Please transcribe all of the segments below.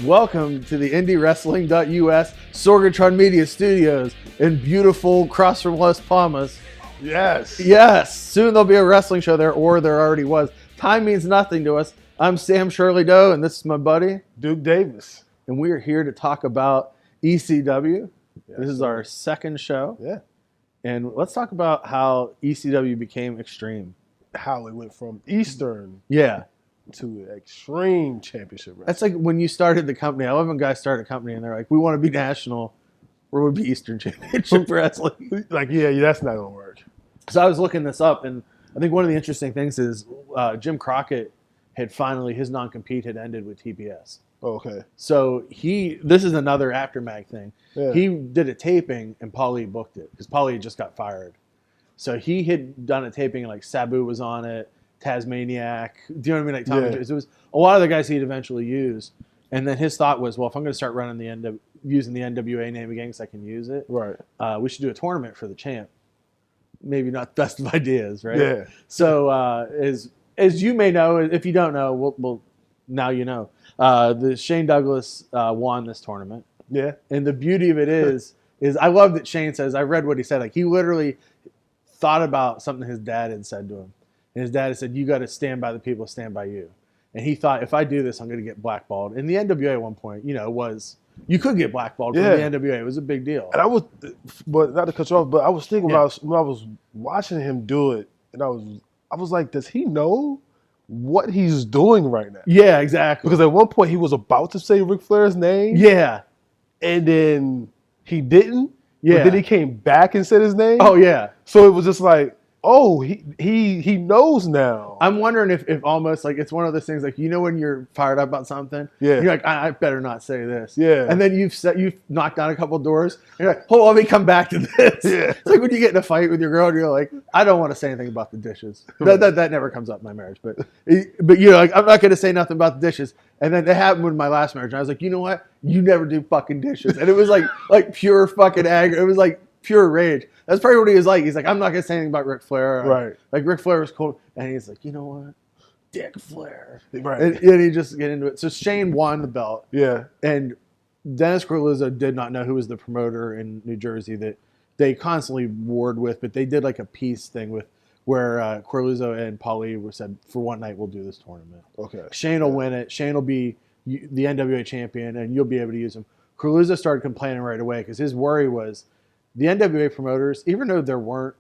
Welcome to the IndyWrestling.us Sorgatron Media Studios in beautiful cross from Las Palmas. Yes. Yes. Soon there'll be a wrestling show there, or there already was. Time means nothing to us. I'm Sam Shirley Doe, and this is my buddy Duke Davis. And we are here to talk about ECW. Yes, this is our second show. Yeah. And let's talk about how ECW became Extreme. How it went from Eastern to Extreme Championship Wrestling. That's like when you started the company. I love when guys start a company and they're like, we want to be national. Or would be Eastern Championship Wrestling. Yeah, that's not going to work. So I was looking this up, and I think one of the interesting things is Jim Crockett had finally, his non-compete had ended with TBS. Okay. So this is another Aftermath thing. Yeah. He did a taping, and Paulie booked it, because Paulie just got fired. So he had done a taping, and like Sabu was on it, Tasmaniac, do you know what I mean? Like Tommy Jones. It was a lot of the guys he'd eventually use. And then his thought was, well, if I'm going to start running using the NWA name again because I can use it, right? We should do a tournament for the champ. Maybe not the best of ideas, right? Yeah. So as you may know, if you don't know, well now you know. The Shane Douglas won this tournament. Yeah. And the beauty of it is I love that Shane says, I read what he said, like he literally thought about something his dad had said to him. And his dad had said, you got to stand by the people, stand by you. And he thought, if I do this, I'm going to get blackballed. And the NWA at one point, you could get blackballed from the NWA. It was a big deal. And but not to cut you off, but I was thinking about when I was watching him do it, and I was like, does he know what he's doing right now? Yeah, exactly. Because at one point he was about to say Ric Flair's name. Yeah. And then he didn't. Yeah. But then he came back and said his name. Oh, yeah. So it was just like, oh, he knows now. I'm wondering if almost like it's one of those things like, when you're fired up about something, you're like, I better not say this. Yeah. And then you've knocked down a couple doors. And you're like, hold on, let me come back to this. Yeah. It's like when you get in a fight with your girl and you're like, I don't want to say anything about the dishes. That never comes up in my marriage. But like, I'm not going to say nothing about the dishes. And then it happened with my last marriage. And I was like, you know what? You never do fucking dishes. And it was like pure fucking anger. It was like pure rage. That's probably what he was like. He's like, I'm not going to say anything about Ric Flair. Right. Like, Ric Flair was cool. And he's like, you know what? Dick Flair. Right. And he just get into it. So Shane won the belt. Yeah. And Dennis Corluzzo did not know who was the promoter in New Jersey that they constantly warred with, but they did like a peace thing with where Corluzzo and Paulie were said, for one night, we'll do this tournament. Okay. Shane will win it. Shane will be the NWA champion, and you'll be able to use him. Corluzzo started complaining right away because his worry was, the NWA promoters, even though there weren't,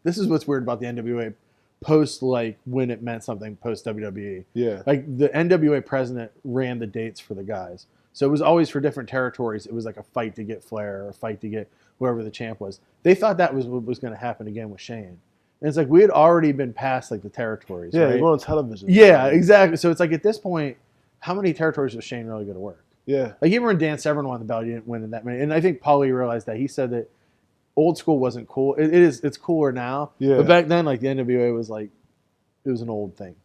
this is what's weird about the NWA post, like when it meant something post WWE. Yeah. Like the NWA president ran the dates for the guys. So it was always for different territories. It was like a fight to get Flair or a fight to get whoever the champ was. They thought that was what was going to happen again with Shane. And it's like we had already been past like the territories. Yeah, right? they go on television. Yeah, exactly. So it's like at this point, how many territories was Shane really going to work? Yeah. Like even when Dan Severn won the belt, he didn't win in that many. And I think Paulie realized that. He said that old school wasn't cool. It's cooler now. Yeah. But back then, like the NWA was like, it was an old thing.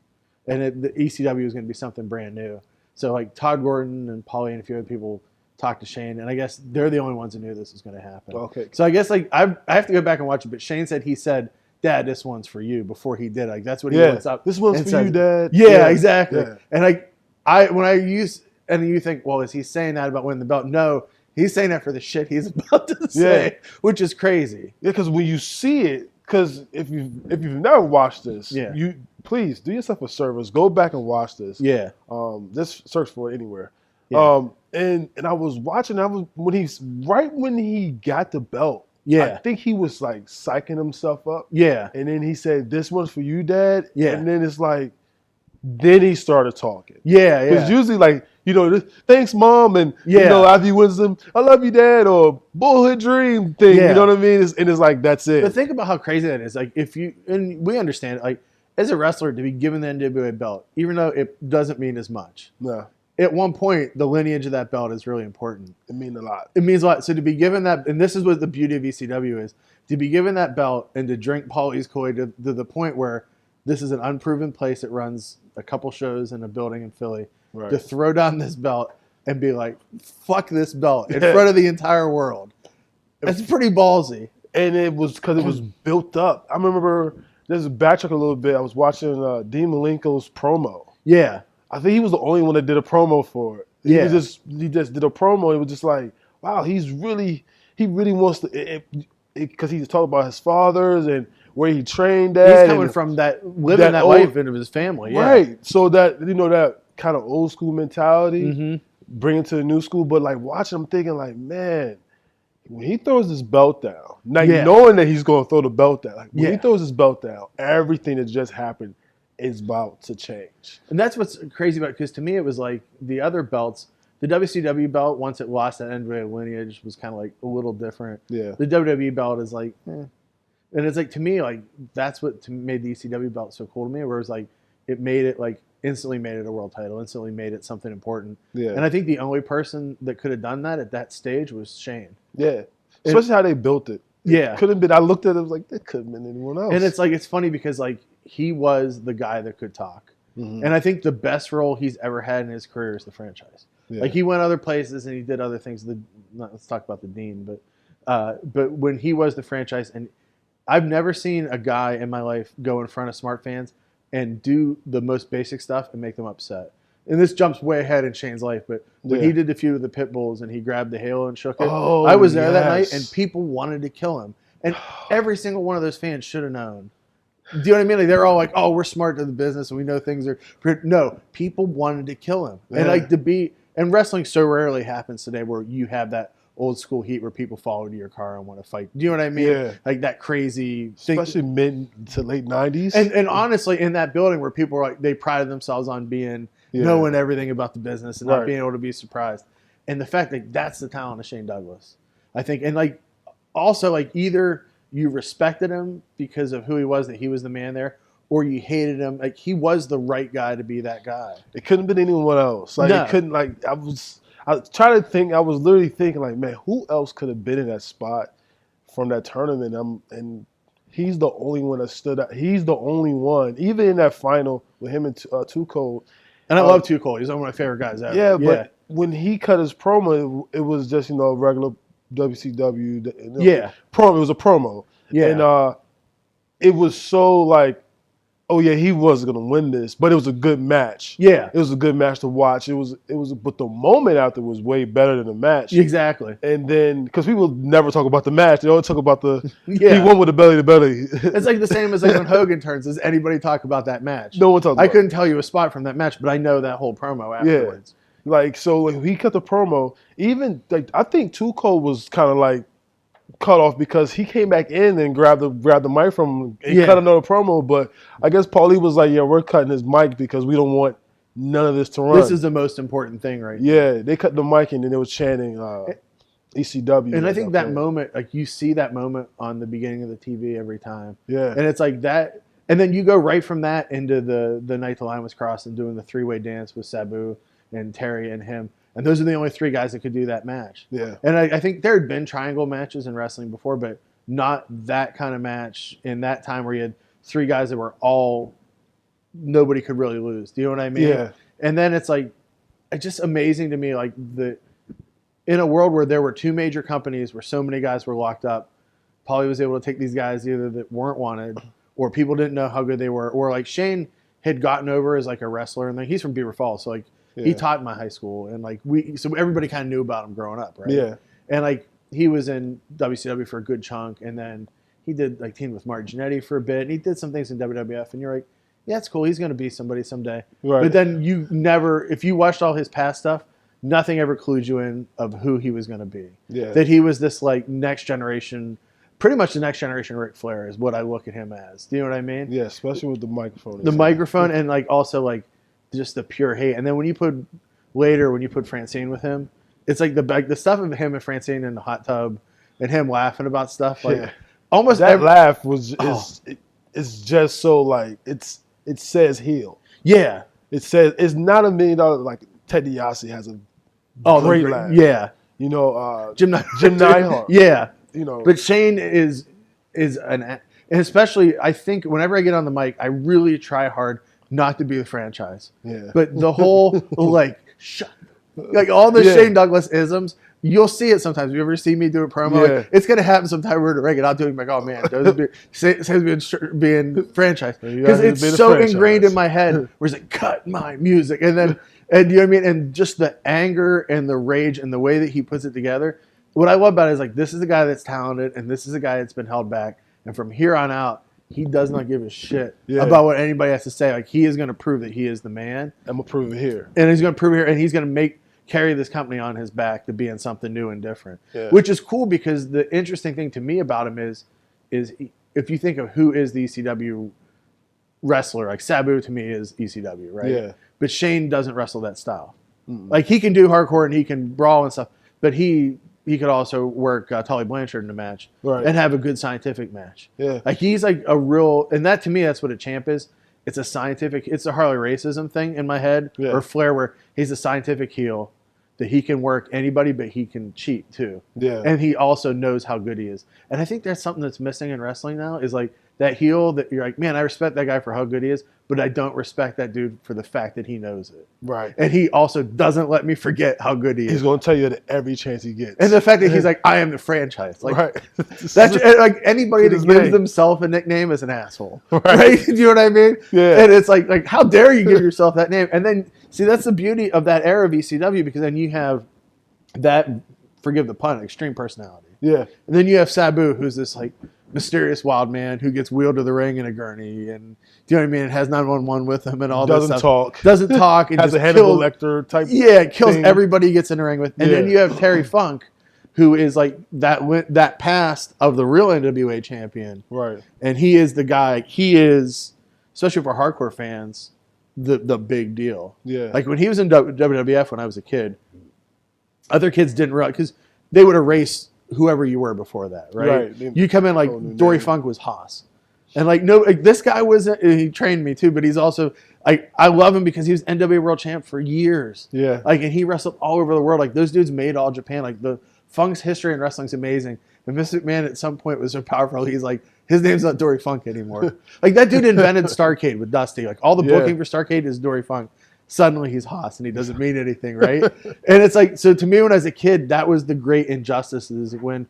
And the ECW was going to be something brand new. So like Todd Gordon and Paulie and a few other people talked to Shane. And I guess they're the only ones who knew this was going to happen. Okay. So I guess like I have to go back and watch it. But Shane said, Dad, this one's for you before he did. Like that's what he wants up. This one's for you, Dad. Yeah, exactly. Yeah. And and you think, well, is he saying that about winning the belt? No. He's saying that for the shit he's about to say, which is crazy. Yeah, because when you see it, because if you've never watched this, you please do yourself a service. Go back and watch this. Yeah. Just search for it anywhere. Yeah. And I was watching. When he got the belt. Yeah. I think he was like psyching himself up. Yeah. And then he said, "This one's for you, Dad." Yeah. And then it's like, then he started talking. Yeah. Because usually like, thanks, Mom, and after he wins them, I love you, Dad, or Bullhood Dream thing. You know what I mean? It's like that's it. But think about how crazy that is. Like and we understand it. Like as a wrestler, to be given the NWA belt, even though it doesn't mean as much. No. At one point, the lineage of that belt is really important. It means a lot. It means a lot. So to be given that, and this is what the beauty of ECW is, to be given that belt and to drink Paulie's Kool-Aid to the point where this is an unproven place that runs a couple shows in a building in Philly. Right. To throw down this belt, and be like, fuck this belt in front of the entire world. That's pretty ballsy. And it was because it was built up. I remember, there's a backtrack a little bit. I was watching Dean Malenko's promo. Yeah. I think he was the only one that did a promo for it. He just did a promo. It was just like, wow, he really wants to, because he was talking about his fathers and where he trained at. He's coming from living that life into his family. Yeah. Right. So that, that kind of old school mentality, bring it to the new school. But like watching him thinking like, man, when he throws this belt down, knowing that he's going to throw the belt down, like when he throws his belt down, everything that just happened is about to change. And that's what's crazy about it, because to me it was like the other belts, the WCW belt, once it lost that NWA lineage, was kind of like a little different. Yeah. The WWE belt is like, And it's like, to me, like that's what made the ECW belt so cool to me, where it was like, it made it like, instantly made it a world title, instantly made it something important. Yeah. And I think the only person that could have done that at that stage was Shane. Yeah. Especially how they built it. Yeah. Couldn't been. I looked at it, I was like, that couldn't have been anyone else. And it's like, it's funny because like he was the guy that could talk. And I think the best role he's ever had in his career is the franchise. Yeah. Like he went other places and he did other things. Let's talk about the Dean, but when he was the franchise, and I've never seen a guy in my life go in front of smart fans and do the most basic stuff and make them upset. And this jumps way ahead in Shane's life, but when he did the feud with the Pit Bulls and he grabbed the halo and shook it, I was there that night and people wanted to kill him. And every single one of those fans should have known. Do you know what I mean? Like they're all like, oh, we're smart to the business and we know things are... No, people wanted to kill him. Yeah. And like and wrestling so rarely happens today where you have that old school heat where people follow to your car and want to fight. Do you know what I mean? Yeah. Like that crazy thing. Especially mid to late 90s. And honestly, in that building where people were like, they prided themselves on being... knowing everything about the business and not being able to be surprised. And the fact that that's the talent of Shane Douglas, I think. And like, also like either you respected him because of who he was, that he was the man there, or you hated him. Like he was the right guy to be that guy. It couldn't have been anyone else. Like it couldn't, like I was trying to think, I was literally thinking like, man, who else could have been in that spot from that tournament? And he's the only one that stood out. He's the only one, even in that final with him and Too Cold. And I love Too Cold. He's one of my favorite guys ever. Yeah, but when he cut his promo, it was just, regular WCW. Promo. It was a promo. Yeah. And it was so like, oh yeah, he was going to win this, but it was a good match. Yeah. It was a good match to watch. But the moment after was way better than the match. Exactly. And then, because people never talk about the match, they always talk about he won with the belly to belly. It's like the same as like when Hogan turns. Does anybody talk about that match? No one talks about it. I couldn't tell you a spot from that match, but I know that whole promo afterwards. Yeah. Like, so when he cut the promo, even, like, I think Too Cold was kind of like, cut off because he came back in and grabbed the mic from him and cut another promo. But I guess Paulie was like, yeah, we're cutting his mic because we don't want none of this to run. This is the most important thing right now. Yeah, they cut the mic and then they was chanting ECW. And I think that moment, like you see that moment on the beginning of the TV every time. Yeah. And it's like that. And then you go right from that into the night the line was crossed and doing the three-way dance with Sabu and Terry and him. And those are the only three guys that could do that match. Yeah. And I think there had been triangle matches in wrestling before, but not that kind of match in that time where you had three guys that were all, nobody could really lose. Do you know what I mean? Yeah. And then it's like, it's just amazing to me, like in a world where there were two major companies where so many guys were locked up, Paulie was able to take these guys either that weren't wanted or people didn't know how good they were, or like Shane had gotten over as like a wrestler, and like he's from Beaver Falls, so like, he taught in my high school, and like so everybody kind of knew about him growing up, right? Yeah. And like he was in WCW for a good chunk, and then he did like teamed with Mark Jannetty for a bit, and he did some things in WWF, and you're like, yeah, it's cool. He's going to be somebody someday. Right. But then you never, if you watched all his past stuff, nothing ever clued you in of who he was going to be. Yeah. That he was this like next generation, pretty much the next generation Ric Flair is what I look at him as. Do you know what I mean? Yeah, especially with the microphone. The microphone and like also like just the pure hate. And then when you put Francine with him, it's like the stuff of him and Francine in the hot tub and him laughing about stuff. Like almost that laugh was it's just so like it says heel. Yeah. It says it's not $1 million like Ted DiBiase has a great laugh. Yeah. You know, Jim Neidhart. Yeah. You know. But Shane is and especially I think whenever I get on the mic, I really try hard not to be the franchise. Yeah. But the whole like shut Like all the Shane Douglas isms, you'll see it sometimes. You ever see me do a promo? Yeah. Like, it's gonna happen sometime. We're in a ring, and I'll do it. Like, oh man, those being franchised because it's so ingrained in my head. Where it's like, cut my music, and then and you know what I mean, and just the anger and the rage and the way that he puts it together. What I love about it is like this is a guy that's talented, and this is a guy that's been held back, and from here on out, he does not give a shit about what anybody has to say. Like he is going to prove that he is the man. I'm gonna prove it here, and he's going to prove it here, and he's going to carry this company on his back to being something new and different, which is cool because the interesting thing to me about him is if you think of who is the ECW wrestler, like Sabu to me is ECW, right? Yeah. But Shane doesn't wrestle that style. Like he can do hardcore and he can brawl and stuff, but he could also work Tully Blanchard in a match and have a good scientific match. Yeah. Like he's like a real, and that to me, that's what a champ is. It's a scientific, it's a Harley racism thing in my head, or Flair, where he's a scientific heel that he can work anybody, but he can cheat too. Yeah. And he also knows how good he is. And I think that's something that's missing in wrestling now is like that heel that you're like, man, I respect that guy for how good he is, but I don't respect that dude for the fact that he knows it. Right. And he also doesn't let me forget how good he is. He's going to tell you that every chance he gets. And the fact that he's like, I am the franchise. Like, right. That's like anybody that gives themselves a nickname is an asshole. Right? Do you know what I mean? Yeah. And it's like, how dare you give yourself that name? And then, see, that's the beauty of that era of ECW because then you have that, forgive the pun, extreme personality. Yeah. And then you have Sabu, who's this like mysterious wild man who gets wheeled to the ring in a gurney and do you know what I mean? It has 911 with him and all this stuff. Doesn't talk. And has just a Hannibal Lecter type. Yeah, kills everybody he gets in the ring with. And then you have Terry Funk, who is like that past of the real NWA champion. Right. And he is the guy. He is, especially for hardcore fans, the big deal. Yeah. Like when he was in WWF when I was a kid, other kids didn't realize because they would erase whoever you were before that, right? You come in like Dory Funk was Haas. And like this guy wasn't. He trained me too, but he's also I love him because he was NWA World Champ for years. Yeah, like and he wrestled all over the world. Like those dudes made all Japan. Like the Funk's history in wrestling's amazing. And Mr. McMahon at some point was so powerful. He's like his name's not Dory Funk anymore. Like that dude invented Starrcade with Dusty. Like all the booking for Starrcade is Dory Funk. Suddenly he's Haas and he doesn't mean anything, right? And it's like so to me when I was a kid, that was the great injustice is when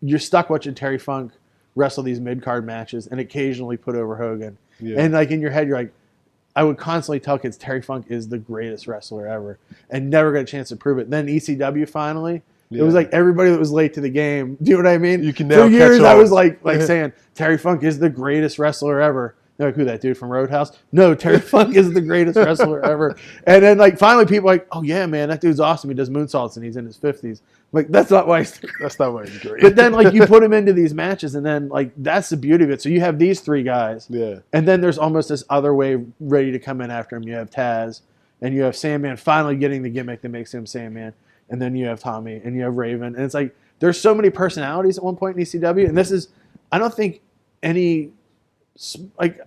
you're stuck watching Terry Funk wrestle these mid-card matches and occasionally put over Hogan. Yeah. And like in your head, you're like, I would constantly tell kids Terry Funk is the greatest wrestler ever and never got a chance to prove it. Then ECW finally, it was like everybody that was late to the game. Do you know what I mean? You can now for years I was like saying Terry Funk is the greatest wrestler ever. They're like, who, that dude from Roadhouse? No, Terry Funk is the greatest wrestler ever. And then like finally people are like, oh yeah, man, that dude's awesome. He does moonsaults and he's in his 50s. Like that's not why he's great. But then like you put him into these matches and then like that's the beauty of it. So you have these three guys. Yeah. And then there's almost this other wave ready to come in after him. You have Taz and you have Sandman finally getting the gimmick that makes him Sandman. And then you have Tommy and you have Raven. And it's like there's so many personalities at one point in ECW. And this is, I don't think any, like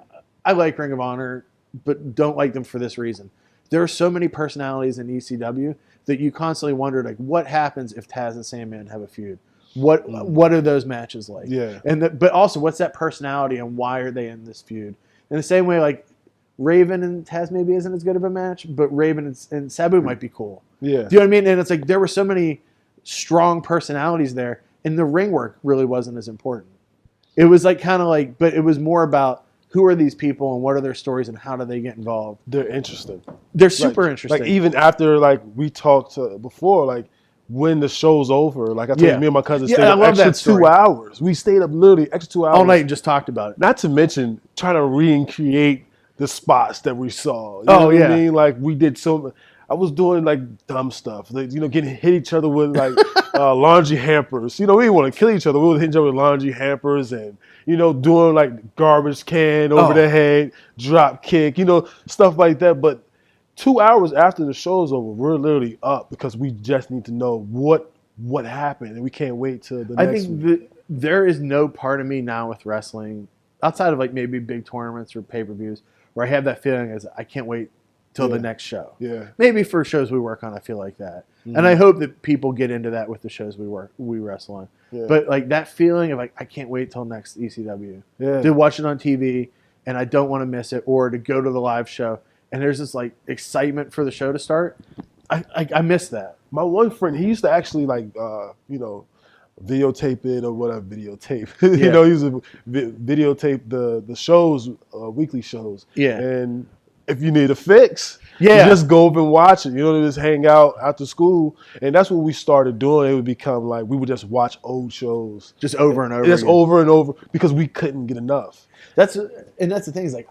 I like Ring of Honor, but don't like them for this reason. There are so many personalities in ECW that you constantly wonder, like, what happens if Taz and Sandman have a feud? What are those matches like? Yeah. But also, what's that personality and why are they in this feud? In the same way, like, Raven and Taz maybe isn't as good of a match, but Raven and Sabu might be cool. Yeah. Do you know what I mean? And it's like there were so many strong personalities there, and the ring work really wasn't as important. It was like kind of like, but it was more about who are these people and what are their stories and how do they get involved? They're interesting. They're super interesting. Like even after like we talked before, like when the show's over, like I told you, me and my cousin stayed up extra 2 hours. We stayed up literally extra 2 hours all night and just talked about it. Not to mention trying to recreate the spots that we saw. You know what I mean? Like we did so. I was doing like dumb stuff, like getting hit each other with like laundry hampers. We didn't want to kill each other. We would hit each other with laundry hampers and doing like garbage can over the head, drop kick, stuff like that. But 2 hours after the show's over, we're literally up because we just need to know what happened, and we can't wait till the next. I think there is no part of me now with wrestling outside of like maybe big tournaments or pay-per-views where I have that feeling as I can't wait till the next show. Yeah. Maybe for shows we work on, I feel like that. Mm-hmm. And I hope that people get into that with the shows we wrestle on. Yeah. But like that feeling of like, I can't wait till next ECW. Yeah. To watch it on TV and I don't want to miss it, or to go to the live show. And there's this like excitement for the show to start. I miss that. My one friend, he used to actually like, videotape it or whatever. Videotape, Yeah. he used to videotape the shows, weekly shows. Yeah. And if you need a fix, Yeah. you just go up and watch it. Just hang out after school, and that's what we started doing. It would become like we would just watch old shows, just over and over. Just over and over because we couldn't get enough. That's the thing is like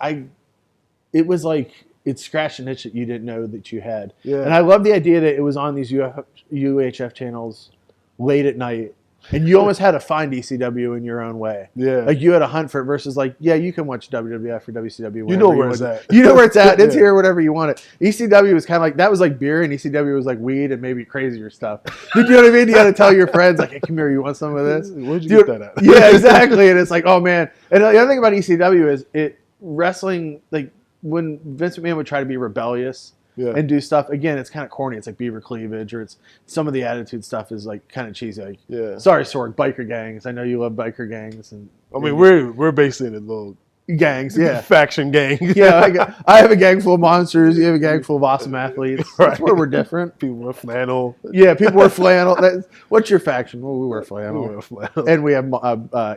it was like it scratched an itch that you didn't know that you had. Yeah. And I love the idea that it was on these UHF channels late at night. And you almost had to find ECW in your own way. Yeah. Like you had to hunt for it versus like, yeah, you can watch WWF or WCW. You know where it's at. You know where it's at. It's here, whatever you want it. ECW was kind of like, that was like beer, and ECW was like weed and maybe crazier stuff. You know what I mean? You got to tell your friends, like, hey, come here, you want some of this? Where'd you get that at? Yeah, exactly. And it's like, oh, man. And the other thing about ECW is wrestling, like when Vince McMahon would try to be rebellious, and do stuff. Again, it's kind of corny. It's like beaver cleavage, or it's some of the attitude stuff is like kind of cheesy. Like, sorry, Sorg, biker gangs. I know you love biker gangs, and I mean we're basically in a little gangs, faction gang. I have a gang full of monsters. You have a gang full of awesome athletes. That's where we're different. People wear flannel. Yeah, people wear flannel. What's your faction? Well, we wear flannel. And we have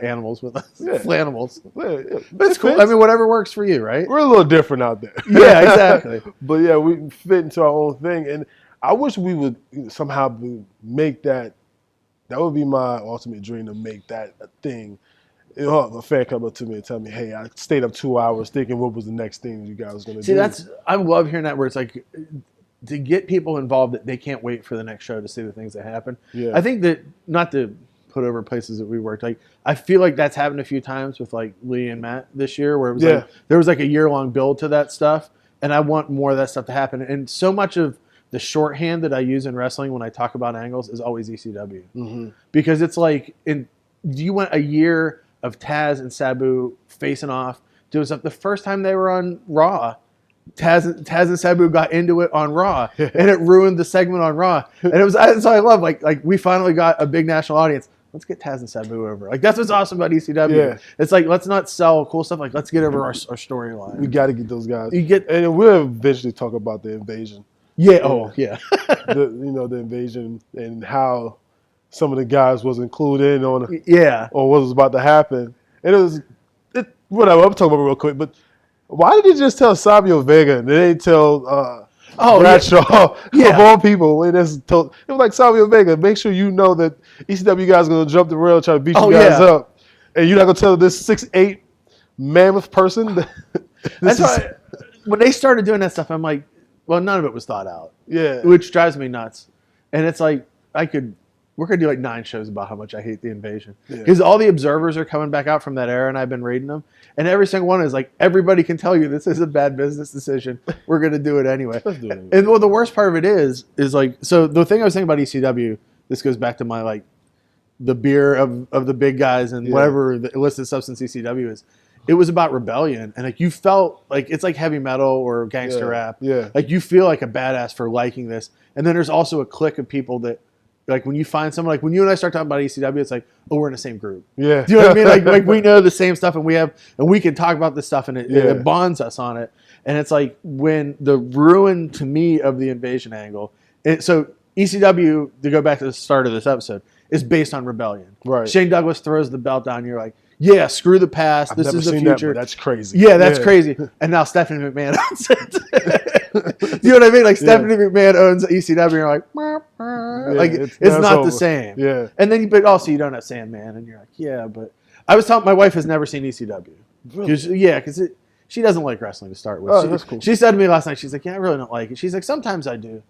animals with us. Yeah. Flanimals. Yeah. That's cool. Fits. I mean, whatever works for you, right? We're a little different out there. Yeah, exactly. But yeah, we fit into our own thing, and I wish we would somehow make that. That would be my ultimate dream, to make that a thing. A fan come up to me and tell me, hey, I stayed up 2 hours thinking what was the next thing you guys was going to do. See, I love hearing that, where it's like to get people involved that they can't wait for the next show to see the things that happen. Yeah. I think that, not to put over places that we worked, like I feel like that's happened a few times with like Lee and Matt this year, where it was like there was like a year-long build to that stuff, and I want more of that stuff to happen. And so much of the shorthand that I use in wrestling when I talk about angles is always ECW. Because it's like, do you want a year of Taz and Sabu facing off, doing stuff? The first time they were on Raw, Taz and Sabu got into it on Raw, and it ruined the segment on Raw. And it was, that's what I love. Like we finally got a big national audience. Let's get Taz and Sabu over. Like that's what's awesome about ECW. Yeah. It's like, let's not sell cool stuff. Like let's get over our storyline. We got to get those guys. And we'll eventually talk about the invasion. Yeah. Oh yeah. The invasion and how some of the guys was included on or what was about to happen. And whatever, I'm talking about it real quick, but why did they just tell Savio Vega and they didn't tell Bradshaw of all people? It was like, Savio Vega, make sure you know that ECW guys are going to jump the rail and try to beat you guys up. And you're not going to tell this 6'8" mammoth person That's why when they started doing that stuff, I'm like, well, none of it was thought out. Yeah. Which drives me nuts. And it's like, we're going to do like 9 shows about how much I hate the invasion. Because all the observers are coming back out from that era, and I've been reading them. And every single one is like, everybody can tell you this is a bad business decision. We're going to do it anyway. And well, the worst part of it is like, so the thing I was saying about ECW, this goes back to my like, the beer of the big guys and whatever the illicit substance ECW is. It was about rebellion, and like you felt like it's like heavy metal or gangster rap. Yeah. Like you feel like a badass for liking this. And then there's also a clique of people that, like when you find someone, like when you and I start talking about ECW, it's like, oh, we're in the same group. Yeah. Do you know what I mean? Like we know the same stuff, and we can talk about this stuff, and it bonds us on it. And it's like when the ruin to me of the invasion angle. So ECW, to go back to the start of this episode, is based on rebellion. Right. Shane Douglas throws the belt down. You're like, yeah, screw the past. This is the future. That's crazy. Yeah, that's crazy. And now Stephanie McMahon owns it. You know what I mean? Like Stephanie McMahon owns ECW. And you're like, it's not the same. Yeah. And then, but also you don't have Sandman, and you're like, yeah. But I was telling my wife has never seen ECW. Really? Because she doesn't like wrestling to start with. That's cool. She said to me last night, she's like, yeah, I really don't like it. She's like, sometimes I do.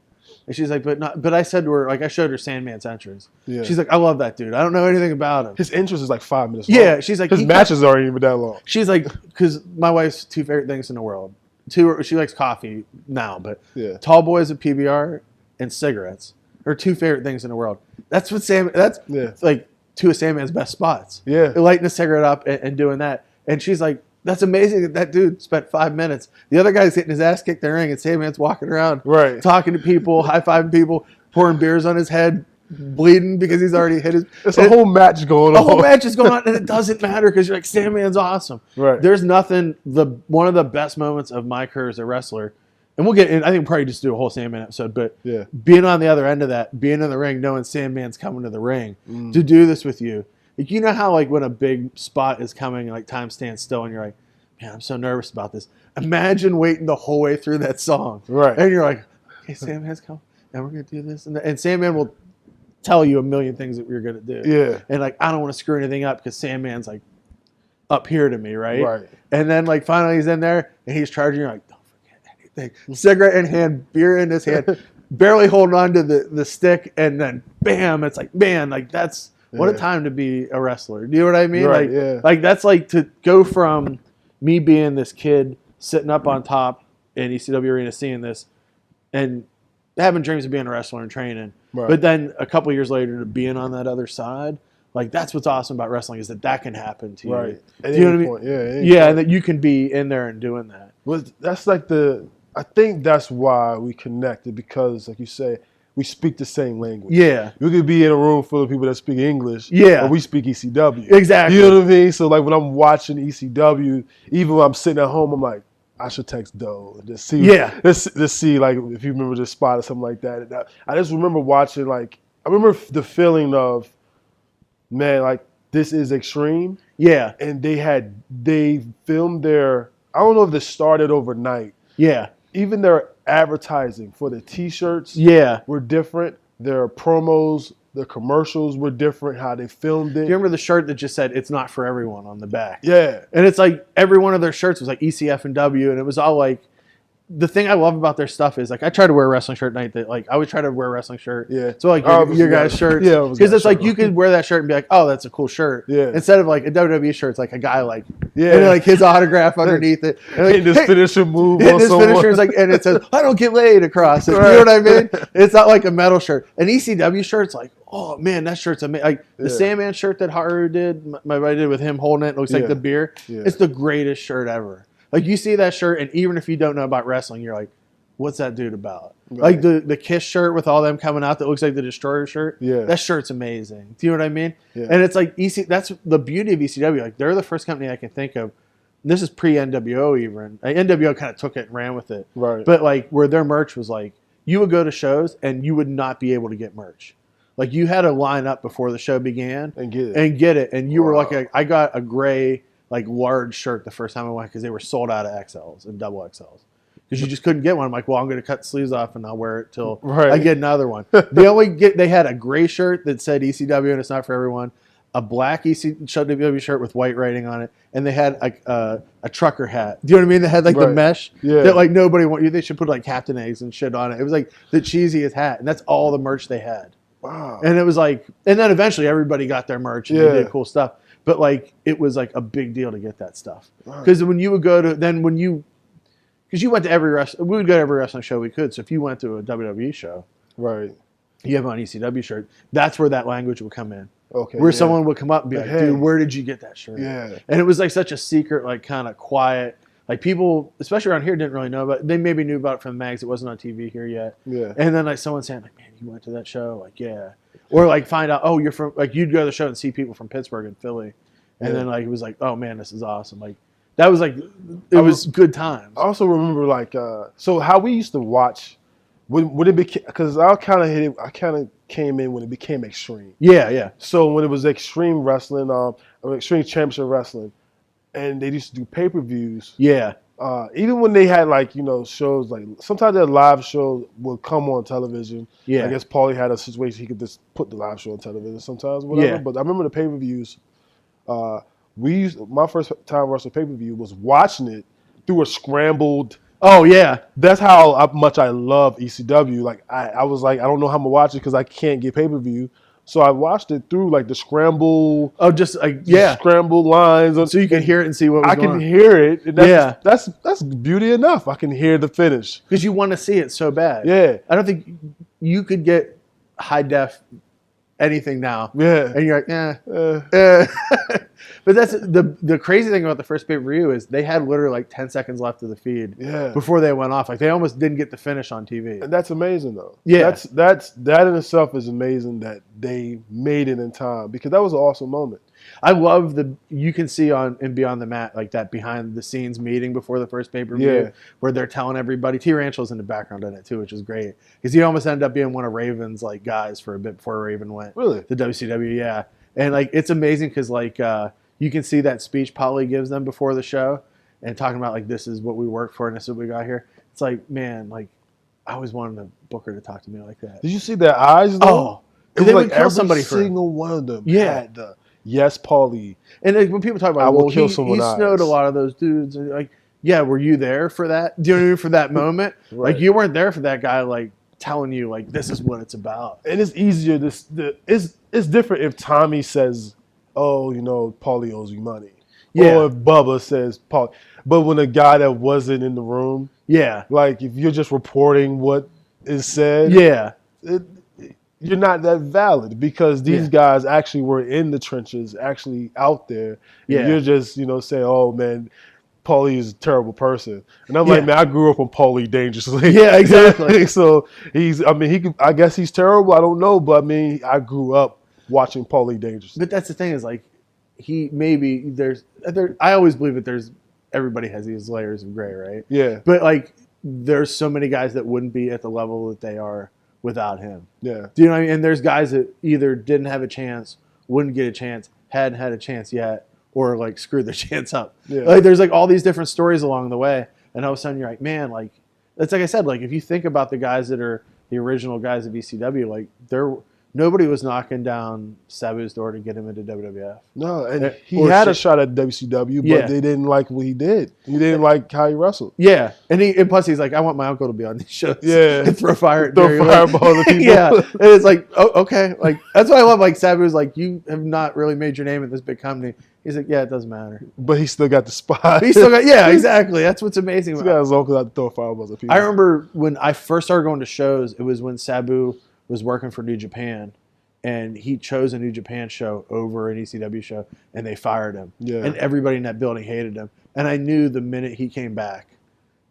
And she's like, but I said to her, like I showed her Sandman's entrance. Yeah. She's like, I love that dude. I don't know anything about him. His entrance is like 5 minutes long. Yeah, she's like, his matches aren't even that long. She's like, because my wife's 2 favorite things in the world. 2, she likes coffee now, but tall boys at PBR and cigarettes are 2 favorite things in the world. That's what that's like 2 of Sandman's best spots. Yeah. Lighting a cigarette up and doing that. And she's like, that's amazing that dude spent 5 minutes. The other guy's getting his ass kicked in the ring, and Sandman's walking around, talking to people, high-fiving people, pouring beers on his head, bleeding because he's already hit his... It's a whole match going on. A whole match is going on, and it doesn't matter because you're like, Sandman's awesome. Right. There's nothing... One of the best moments of my career as a wrestler, and we'll get in, I think we'll probably just do a whole Sandman episode, but being on the other end of that, being in the ring, knowing Sandman's coming to the ring to do this with you. Like, you know how like when a big spot is coming, like time stands still and you're like, man, I'm so nervous about this. Imagine waiting the whole way through that song. Right. And you're like, okay, Sandman's coming, and we're going to do this. And Sandman will tell you a million things that we're going to do. Yeah. And like, I don't want to screw anything up because Sandman's like up here to me, right? Right. And then like finally he's in there and he's charging. You're like, don't forget anything. Cigarette in hand, beer in his hand, barely holding on to the stick, and then bam, it's like, man, like that's what a time to be a wrestler. Do you know what I mean? Right, like that's like to go from me being this kid sitting up on top in ECW arena seeing this and having dreams of being a wrestler and training. Right. But then a couple years later to being on that other side, like that's what's awesome about wrestling is that can happen to you. Right. Do you know what I mean? Yeah, and that you can be in there and doing that. Well, that's like I think that's why we connected, because like you say, we speak the same language. Yeah. You could be in a room full of people that speak English. Yeah. But we speak ECW. Exactly. You know what I mean? So like when I'm watching ECW, even when I'm sitting at home, I'm like, I should text Doe and just see. Yeah. Just see like if you remember this spot or something like that. And I just remember watching, like, I remember the feeling of, man, like this is Extreme. Yeah. And they filmed their, I don't know if this started overnight. Yeah. Even their advertising for the T-shirts were different. Their promos, the commercials were different, how they filmed it. Do you remember the shirt that just said, "It's not for everyone" on the back? Yeah. And it's like every one of their shirts was like ECF and W, and it was all like, the thing I love about their stuff is like I try to wear a wrestling shirt night that like I always try to wear a wrestling shirt. Yeah. So like your guys' shirts. Yeah. Because it's like you could wear that shirt and be like, oh, that's a cool shirt. Yeah. Instead of like a WWE shirt, it's like a guy like and like his autograph underneath it. And like, this finisher move. And this finisher is like, and it says, I don't get laid across it. Right. You know what I mean? It's not like a metal shirt. An ECW shirt's like, oh man, that shirt's amazing. Like the Sandman shirt that Haru did, my buddy did with him holding it looks like the beer. Yeah. It's the greatest shirt ever. Like you see that shirt, and even if you don't know about wrestling, you're like, what's that dude about? Right. Like the Kiss shirt with all them coming out that looks like the Destroyer shirt. Yeah. That shirt's amazing. Do you know what I mean? Yeah. And it's like that's the beauty of ECW. Like they're the first company I can think of. This is pre-NWO even. NWO kind of took it and ran with it. Right. But like where their merch was like, you would go to shows and you would not be able to get merch. Like you had to line up before the show began and get it. And you were like, I got a gray like large shirt the first time I went because they were sold out of XLs and double XLs. Because you just couldn't get one. I'm like, well, I'm going to cut the sleeves off and I'll wear it till I get another one. They had a gray shirt that said ECW and it's not for everyone, a black ECW shirt with white writing on it, and they had a trucker hat. Do you know what I mean? They had like the mesh that like nobody wanted. They should put like Captain Eggs and shit on it. It was like the cheesiest hat, and that's all the merch they had. Wow. And it was like, and then eventually everybody got their merch and they did cool stuff. But like, it was like a big deal to get that stuff. Because when you would go to, because you went to we would go to every wrestling show we could. So if you went to a WWE show, right, you have on ECW shirt, that's where that language would come in. Okay. Where someone would come up and be like, dude, where did you get that shirt? Yeah. And it was like such a secret, like kind of quiet, like people, especially around here, didn't really know about it. They maybe knew about it from the mags. It wasn't on TV here yet. Yeah. And then like someone saying like, man, you went to that show? Like, yeah. Or like find out, oh, you're from, like you'd go to the show and see people from Pittsburgh and Philly. And then like, it was like, oh man, this is awesome. Like, that was like, it was good times. I also remember like, so how we used to watch when it became, because I kind of came in when it became Extreme. Yeah. So when it was Extreme Wrestling, Extreme Championship Wrestling, and they used to do pay-per-views. Yeah. Even when they had like, shows, like sometimes their live show would come on television. Yeah. I guess Paulie had a situation he could just put the live show on television sometimes, whatever. Yeah. But I remember the pay-per-views. My first time wrestling pay-per-view was watching it through a scrambled. Oh yeah, that's how much I love ECW. Like I was like, I don't know how I'm gonna watch it because I can't get pay-per-view. So I watched it through like the scramble. Oh, just scrambled lines. So you can hear it and see what was going on. I can hear it. And that's beauty enough. I can hear the finish because you want to see it so bad. Yeah, I don't think you could get high def anything now. Yeah, and you're like, But that's the crazy thing about the first pay-per-view is they had literally like 10 seconds left of the feed before they went off. Like they almost didn't get the finish on TV. And that's amazing though. Yeah. That in itself is amazing that they made it in time because that was an awesome moment. I love you can see on and Beyond the Mat like that behind the scenes meeting before the first pay-per-view where they're telling everybody. T. Rancho's in the background in it too, which is great because he almost ended up being one of Raven's like guys for a bit before Raven went. Really? The WCW, yeah. And like it's amazing because like you can see that speech Polly gives them before the show and talking about like this is what we work for and this is what we got here. It's like, man, like I always wanted the Booker to talk to me like that. Did you see their eyes though? Oh, it was they like would kill every somebody single one of them had the yes, Paulie. And like, when people talk about, I will well, kill he someone snowed eyes. a lot of those dudes. And like, yeah, were you there for that? Do you know what I mean? For that moment? Right. Like you weren't there for that guy like telling you like this is what it's about. And it's easier. It's different if Tommy says, "Oh, you know, Paulie owes you money," or if Bubba says, "Paul." But when a guy that wasn't in the room, like if you're just reporting what is said, you're not that valid because these guys actually were in the trenches, actually out there. And you're just, saying, "Oh man, Paulie is a terrible person," and I'm like, man, I grew up on Paulie dangerously. Yeah, exactly. So I guess he's terrible. I don't know, but I mean, I grew up watching Paulie dangerously. But that's the thing is like, I always believe that everybody has these layers of gray, right? Yeah. But like, there's so many guys that wouldn't be at the level that they are without him. Yeah. Do you know what I mean? And there's guys that either didn't have a chance, wouldn't get a chance, hadn't had a chance yet, or like screwed their chance up. Yeah. Like there's like all these different stories along the way. And all of a sudden you're like, man, like, it's like I said, like if you think about the guys that are the original guys of ECW, like nobody was knocking down Sabu's door to get him into WWF. No, and he had a shot at WCW, but they didn't like what he did. He didn't like how he wrestled. Yeah, and plus he's like, I want my uncle to be on these shows. Yeah, and throw fireball at people. Yeah, and it's like, oh, okay, like that's why I love like Sabu's like, you have not really made your name at this big company. He's like, yeah, it doesn't matter. But he still got the spot. He still got, exactly. That's what's amazing. He's got his uncle out to throw fireballs at people. I remember when I first started going to shows, it was when Sabu was working for New Japan, and he chose a New Japan show over an ECW show, and they fired him. Yeah. And everybody in that building hated him. And I knew the minute he came back,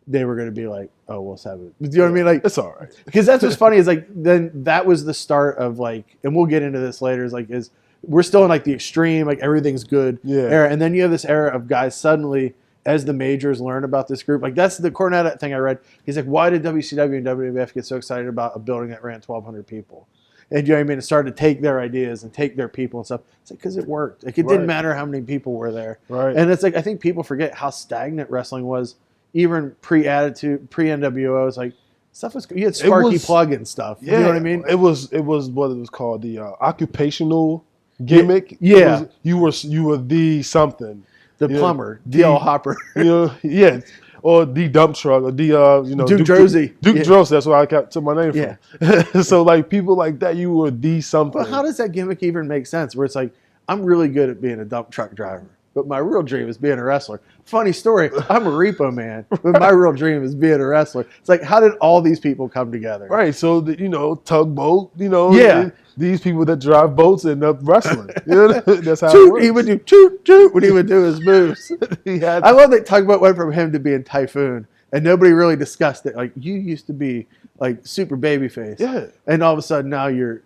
they were going to be like, oh, well, Sabu. Do you know what I mean? Like, it's all right. Because that's what's funny is like, then that was the start of like, and we'll get into this later, is we're still in like the extreme, like everything's good era. And then you have this era of guys suddenly, as the majors learn about this group, like that's the Cornette thing I read. He's like, why did WCW and WWF get so excited about a building that ran 1,200 people? And you know what I mean? It started to take their ideas and take their people and stuff. It's like, because it worked. Like, it didn't matter how many people were there. Right. And it's like, I think people forget how stagnant wrestling was, even pre-Attitude, pre-NWO. It's like, stuff was, you had Sparky Plug and stuff. Yeah, you know what I mean? It was what it was called, the occupational gimmick. Yeah. You were the something. The plumber, DL Hopper. Or the dump truck, or the Duke Drosy. Duke Drosy. That's where I took my name from. So like people like that, you were the something. But how does that gimmick even make sense? Where it's like, I'm really good at being a dump truck driver, but my real dream is being a wrestler. Funny story. I'm a repo man, but my real dream is being a wrestler. It's like, how did all these people come together? Right. So tugboat. These people that drive boats end up wrestling. That's how it works. He would do toot when he would do his moves. I love that Tugboat went from him to being Typhoon, and nobody really discussed it. Like, you used to be like super babyface, and all of a sudden now you're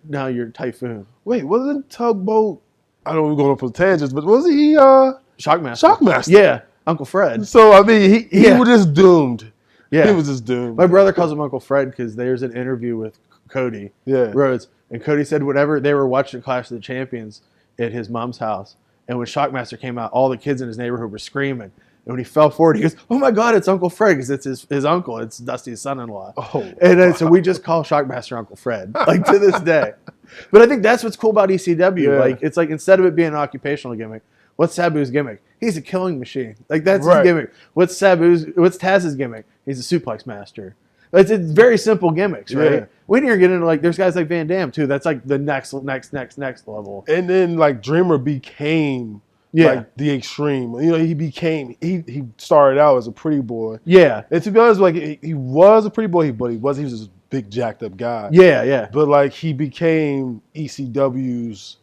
Typhoon. Wait, wasn't Tugboat? I don't know, we're going off on tangents, but was he Shockmaster? Shockmaster. Yeah, Uncle Fred. So I mean, he was just doomed. Yeah, he was just doomed. My brother calls him Uncle Fred because there's an interview with Cody Rhodes. And Cody said whenever they were watching Clash of the Champions at his mom's house, and when Shockmaster came out, all the kids in his neighborhood were screaming. And when he fell forward, he goes, "Oh my God, it's Uncle Fred," because it's his uncle. It's Dusty's son-in-law. So we just call Shockmaster Uncle Fred, like to this day. But I think that's what's cool about ECW. Yeah. Like, it's like, instead of it being an occupational gimmick, what's Sabu's gimmick? He's a killing machine. Like, that's his gimmick. What's Taz's gimmick? He's a suplex master. It's very simple gimmicks, right? Yeah. We didn't get into, like, there's guys like Van Damme too. That's like the next level. And then like Dreamer became like the Extreme. He started out as a pretty boy. Yeah. And to be honest, like he was a pretty boy, but he was this big jacked up guy. Yeah. But like he became ECW's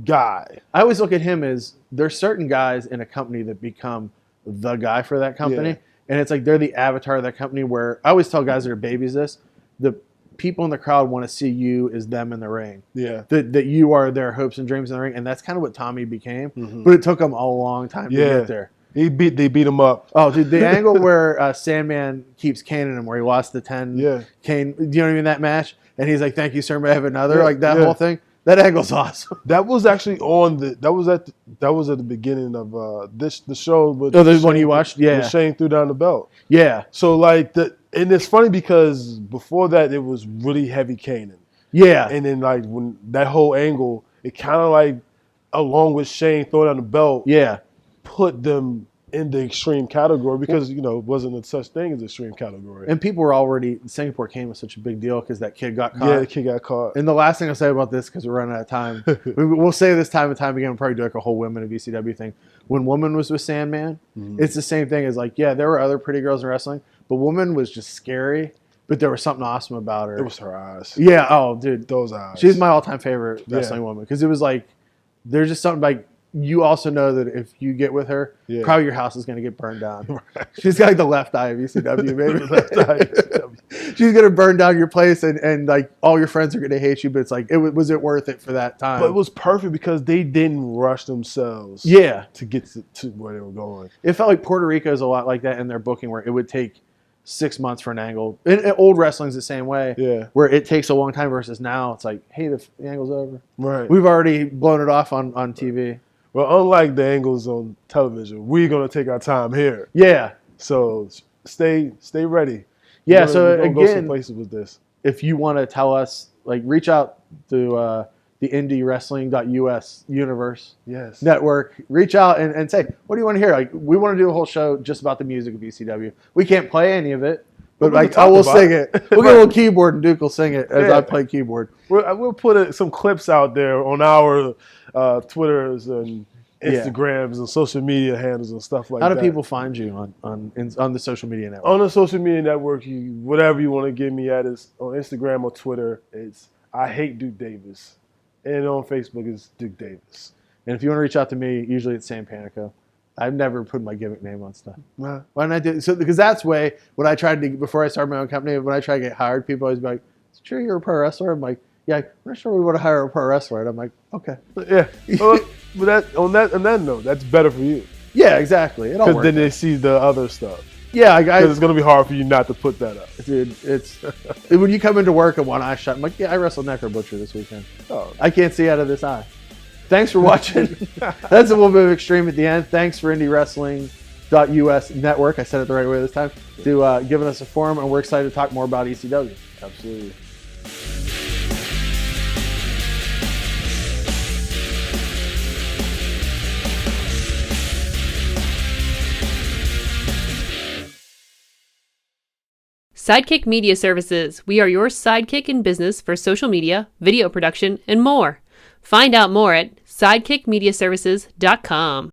guy. I always look at him as there's certain guys in a company that become the guy for that company. Yeah. And it's like they're the avatar of that company, where I always tell guys that are babies this, people in the crowd want to see you as them in the ring. Yeah. That you are their hopes and dreams in the ring, and that's kind of what Tommy became. Mm-hmm. But it took him a long time to get there. They beat him up. Oh, dude, the angle where Sandman keeps caning him, where he lost the 10 cane. Do you know what I mean? That match, and he's like, "Thank you, sir. May I have another?" Like that whole thing. That angle's awesome. That was actually that was at the beginning of the show. With the one you watched, when Shane threw down the belt. Yeah. So like and it's funny because before that it was really heavy caning. Yeah. And then like when that whole angle, it kind of like along with Shane throwing down the belt, put them in the extreme category because it wasn't a such thing as extreme category. And people were already Singapore cane was such a big deal because that kid got caught. Yeah, the kid got caught. And the last thing I'll say about this, because we're running out of time, we'll say this time and time again. We'll probably do like a whole women of ECW thing. When Woman was with Sandman, it's the same thing as like, there were other pretty girls in wrestling, but Woman was just scary. But there was something awesome about her. It was her eyes. Yeah. Oh, dude, those eyes. She's my all-time favorite wrestling woman because it was like there's just something like. You also know that if you get with her, probably your house is going to get burned down. Right. She's got like the left eye of ECW, maybe. Left eye of ECW. She's going to burn down your place, and like all your friends are going to hate you. But it's like, was it worth it for that time? But it was perfect because they didn't rush themselves. To get to where they were going. It felt like Puerto Rico is a lot like that in their booking, where it would take 6 months for an angle. And old wrestling's the same way. Yeah. Where it takes a long time versus now it's like, hey, the angle's over. Right. We've already blown it off on TV. Well, unlike the angles on television, we're going to take our time here. Yeah. So stay ready. Yeah, so again, go some places with this. If you want to tell us, like, reach out to the IndyWrestling.us universe network. Reach out and say, what do you want to hear? Like, we want to do a whole show just about the music of ECW. We can't play any of it, but like, I will sing it. We'll get a little keyboard and Duke will sing it as I play keyboard. We'll put some clips out there on our Twitters and Instagrams and social media handles and stuff like that. How do people find you on the social media network? On the social media network, whatever you want to get me at is on Instagram or Twitter. It's I Hate Duke Davis. And on Facebook is Duke Davis. And if you want to reach out to me, usually it's Sam Panico. I've never put my gimmick name on stuff. Why didn't I do so? Because that's way when I tried to before I started my own company. When I try to get hired, people always be like, "Is it true you're a pro wrestler?" I'm like, "Yeah, I'm not sure we want to hire a pro wrestler." And I'm like, "Okay, yeah." Well, but on that note, that's better for you. Yeah, exactly. Because then they see the other stuff. Yeah, it's going to be hard for you not to put that up, dude. It's when you come into work and one eye shut. I'm like, "Yeah, I wrestled Necro Butcher this weekend. Oh, I can't see out of this eye." Thanks for watching. That's a little bit of Extreme at the end. Thanks for IndyWrestling.us network. I said it the right way this time. To giving us a forum, and we're excited to talk more about ECW. Absolutely. Sidekick Media Services. We are your sidekick in business for social media, video production, and more. Find out more at sidekickmediaservices.com.